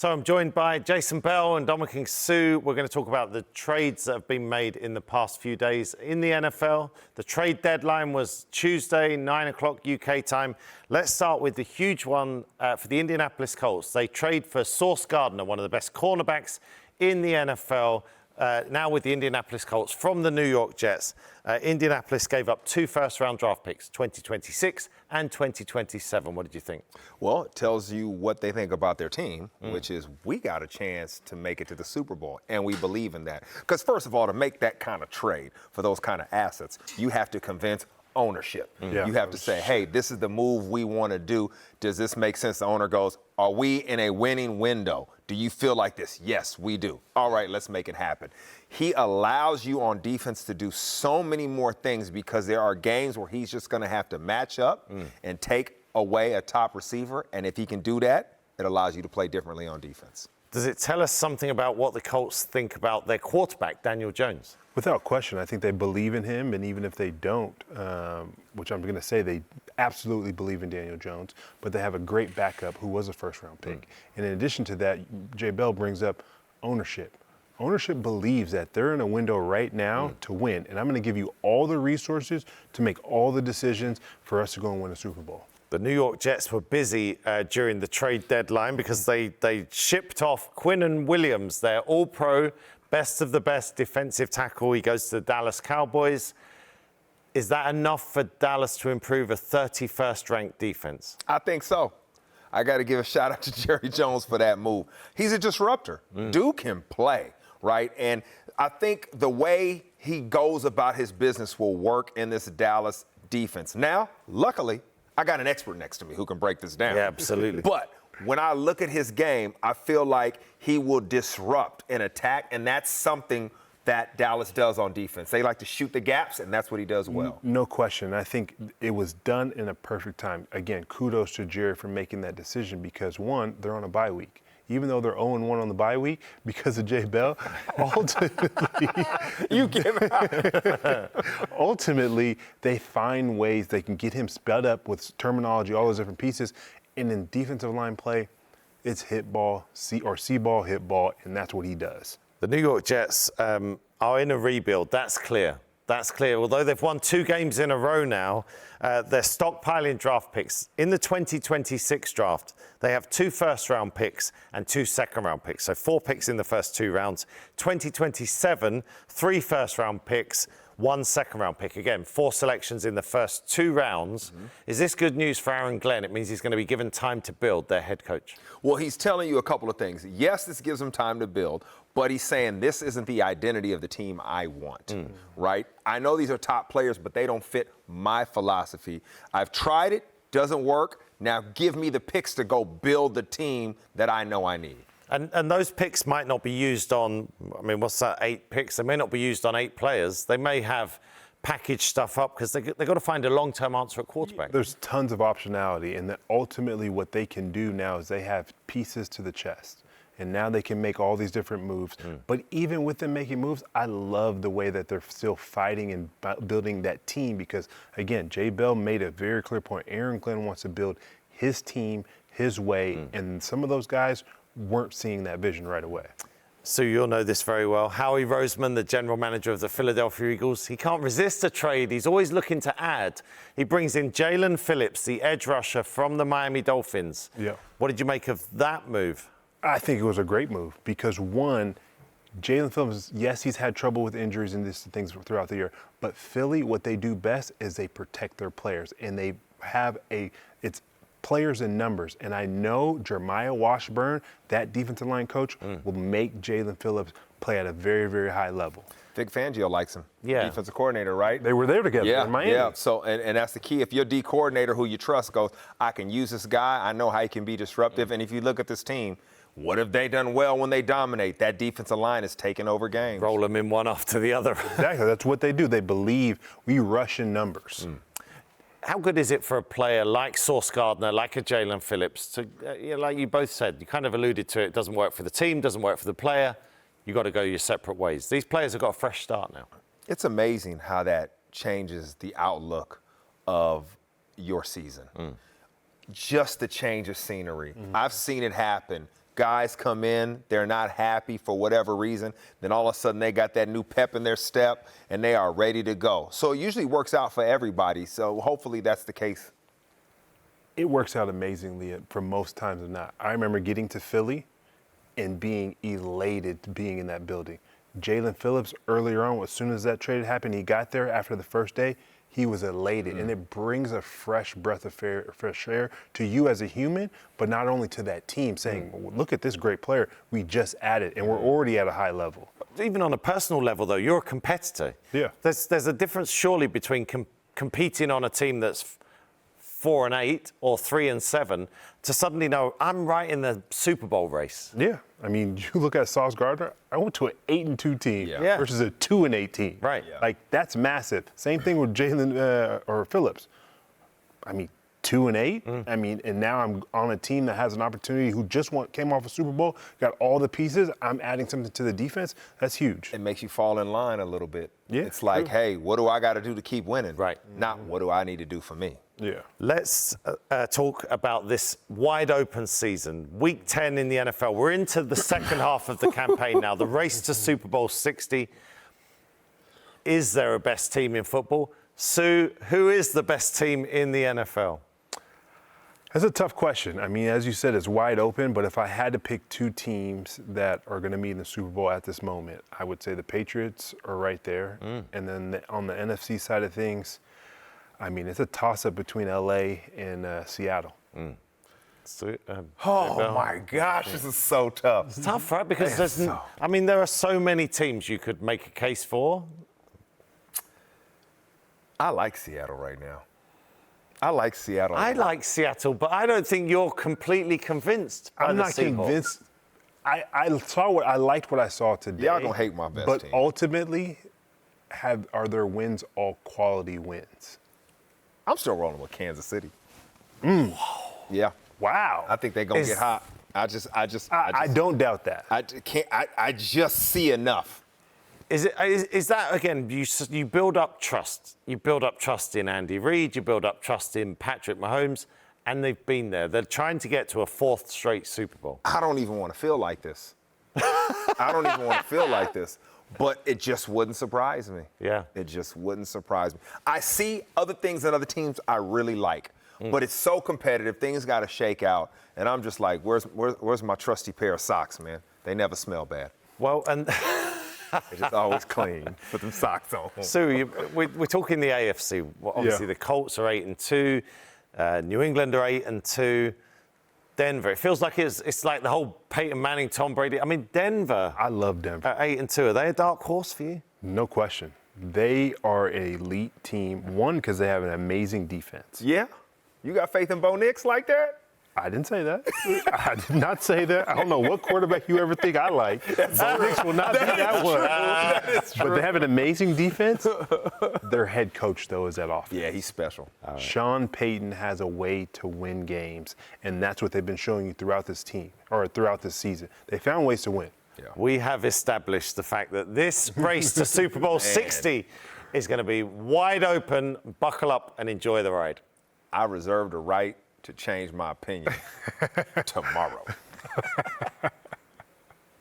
So I'm joined by Jason Bell and Ndamukong Suh. We're going to talk about the trades that have been made in the past few days in the NFL. The trade deadline was Tuesday, 9 o'clock UK time. Let's start with the huge one for the Indianapolis Colts. They trade for Sauce Gardner, one of the best cornerbacks in the NFL, now with the Indianapolis Colts from the New York Jets. Indianapolis gave up 2 first-round draft picks, 2026 and 2027. What did you think? Well, it tells you what they think about their team, which is we got a chance to make it to the Super Bowl, and we believe in that. Because first of all, to make that kind of trade for those kind of assets, you have to convince ownership. Yeah. You have to say, hey, this is the move we want to do. Does this make sense? The owner goes, are we in a winning window? Do you feel like this? Yes, we do. All right, let's make it happen. He allows you on defense to do so many more things because there are games where he's just going to have to match up and take away a top receiver. And if he can do that, it allows you to play differently on defense. Does it tell us something about what the Colts think about their quarterback, Daniel Jones? Without question, I think they believe in him, and even if they don't, which I'm going to say they absolutely believe in Daniel Jones, but they have a great backup who was a first-round pick. And in addition to that, Jay Bell brings up ownership. Ownership believes that they're in a window right now to win, and I'm going to give you all the resources to make all the decisions for us to go and win a Super Bowl. The New York Jets were busy during the trade deadline because they shipped off Quinnen Williams, their all-pro, best of the best defensive tackle. He goes to the Dallas Cowboys. Is that enough for Dallas to improve a 31st ranked defense? I think so. I got to give a shout out to Jerry Jones for that move. He's a disruptor. Dude can play, right? And I think the way he goes about his business will work in this Dallas defense. Now, luckily, I got an expert next to me who can break this down. Yeah, absolutely. But when I look at his game, I feel like he will disrupt an attack, and that's something that Dallas does on defense. They like to shoot the gaps, and that's what he does well. No question. I think it was done in a perfect time. Again, kudos to Jerry for making that decision because, one, they're on a bye week. Even though they're 0-1 on the bye week, because of Jay Bell, ultimately, they find ways they can get him sped up with terminology, all those different pieces. And in defensive line play, it's hit ball, see ball, hit ball, and that's what he does. The New York Jets are in a rebuild. That's clear. That's clear. Although they've won 2 games in a row now, they're stockpiling draft picks. In the 2026 draft, they have 2 first-round picks and 2 second-round picks. So 4 picks in the first 2 rounds. 2027, 3 first-round picks, 1 second-round pick. Again, 4 selections in the first 2 rounds. Is this good news for Aaron Glenn? It means he's going to be given time to build, their head coach. Well, he's telling you a couple of things. Yes, this gives him time to build, but he's saying this isn't the identity of the team I want, right? I know these are top players, but they don't fit my philosophy. I've tried it, doesn't work. Now give me the picks to go build the team that I know I need. And those picks might not be used on, I mean, what's that, 8 picks? They may not be used on 8 players. They may have packaged stuff up because they've got to find a long-term answer at quarterback. There's tons of optionality, and that ultimately what they can do now is they have pieces to the chest. And now they can make all these different moves. But even with them making moves, I love the way that they're still fighting and building that team because, again, Jay Bell made a very clear point. Aaron Glenn wants to build his team his way, and some of those guys weren't seeing that vision right away. So you'll know this very well. Howie Roseman, the general manager of the Philadelphia Eagles, he can't resist a trade. He's always looking to add. He brings in Jalen Phillips, the edge rusher from the Miami Dolphins. Yeah. What did you make of that move? I think it was a great move because, one, Jalen Phillips, yes, he's had trouble with injuries and these things throughout the year, but Philly, what they do best is they protect their players, and they have it's players in numbers. And I know Jeremiah Washburn, that defensive line coach, will make Jalen Phillips play at a very, very high level. Vic Fangio likes him. Yeah. Defensive coordinator, right? They were there together in Miami. Yeah, so, and that's the key. If your D coordinator who you trust goes, I can use this guy, I know how he can be disruptive. And if you look at this team, what have they done well when they dominate? That defensive line is taking over games. Roll them in one after the other. Exactly. That's what they do. They believe we rush in numbers. How good is it for a player like Sauce Gardner, like a Jalen Phillips, to, like you both said, you kind of alluded to it doesn't work for the team, doesn't work for the player. You've got to go your separate ways. These players have got a fresh start now. It's amazing how that changes the outlook of your season. Just the change of scenery. I've seen it happen guys come in, they're not happy for whatever reason, then all of a sudden they got that new pep in their step and they are ready to go. So it usually works out for everybody. So hopefully that's the case. It works out amazingly for most times than not. I remember getting to Philly and being elated to being in that building. Jalen Phillips earlier on, as soon as that trade happened, he got there after the first day, he was elated. And it brings a fresh breath of fresh air to you as a human, but not only to that team, saying, well, look at this great player we just added, and we're already at a high level. Even on a personal level, though, you're a competitor. Yeah. There's a difference, surely, between competing on a team that's 4-8 or 3-7 to suddenly know I'm right in the Super Bowl race. Yeah. I mean, you look at Sauce Gardner, I went to an 8-2 team Yeah. versus a 2-8 team. Right. Yeah. Like, that's massive. Same thing with Jalen or Phillips. I mean, 2-8. I mean, and now I'm on a team that has an opportunity who just came off a Super Bowl, got all the pieces. I'm adding something to the defense. That's huge. It makes you fall in line a little bit. Yeah, It's like, true. hey, what do I got to do to keep winning? Right. Not what do I need to do for me? Yeah. Let's talk about this wide open season. Week 10 in the NFL. We're into the second half of the campaign now. The race to Super Bowl 60. Is there a best team in football? Sue, who is the best team in the NFL? That's a tough question. I mean, as you said, it's wide open, but if I had to pick two teams that are going to meet in the Super Bowl at this moment, I would say the Patriots are right there. And then on the NFC side of things, I mean, it's a toss-up between LA and Seattle. Sue, Oh, Bell. my gosh, this is so tough. It's tough, right? Because there are so many teams you could make a case for. I like Seattle right now. I like Seattle. I like Seattle, but I don't think you're completely convinced by I'm the not Seahawks. convinced. I liked what I saw today. Y'all gonna hate my best but team. ultimately, are their wins all quality wins? I'm still rolling with Kansas City. Yeah. Wow. I think they're gonna get hot. I don't doubt that. I just see enough. Is that, again, you build up trust. You build up trust in Andy Reid, you build up trust in Patrick Mahomes, and they've been there. They're trying to get to a fourth straight Super Bowl. I don't even want to feel like this. I don't even want to feel like this. But it just wouldn't surprise me. Yeah. It just wouldn't surprise me. I see other things that other teams I really like, but it's so competitive. Things got to shake out. And I'm just like, where's my trusty pair of socks, man? They never smell bad. Well, and They're just always clean. Put them socks on. Sue, we're talking the AFC. Well, obviously, the Colts are 8-2. New England are 8-2. Denver. It feels like it's like the whole Peyton Manning, Tom Brady. I mean, Denver. I love Denver. At 8-2. Are they a dark horse for you? No question. They are an elite team. One, because they have an amazing defense. Yeah? You got faith in Bo Nix like that? I didn't say that. I did not say that. I don't know what quarterback you ever think I like. Bo Nix will not be that one. That is true. But they have an amazing defense. Their head coach, though, is that offense. Yeah, he's special. Sean Payton has a way to win games, and that's what they've been showing you throughout this team, or throughout this season. They found ways to win. Yeah. We have established the fact that this race to Super Bowl 60 is going to be wide open. Buckle up and enjoy the ride. I reserve the right to change my opinion tomorrow.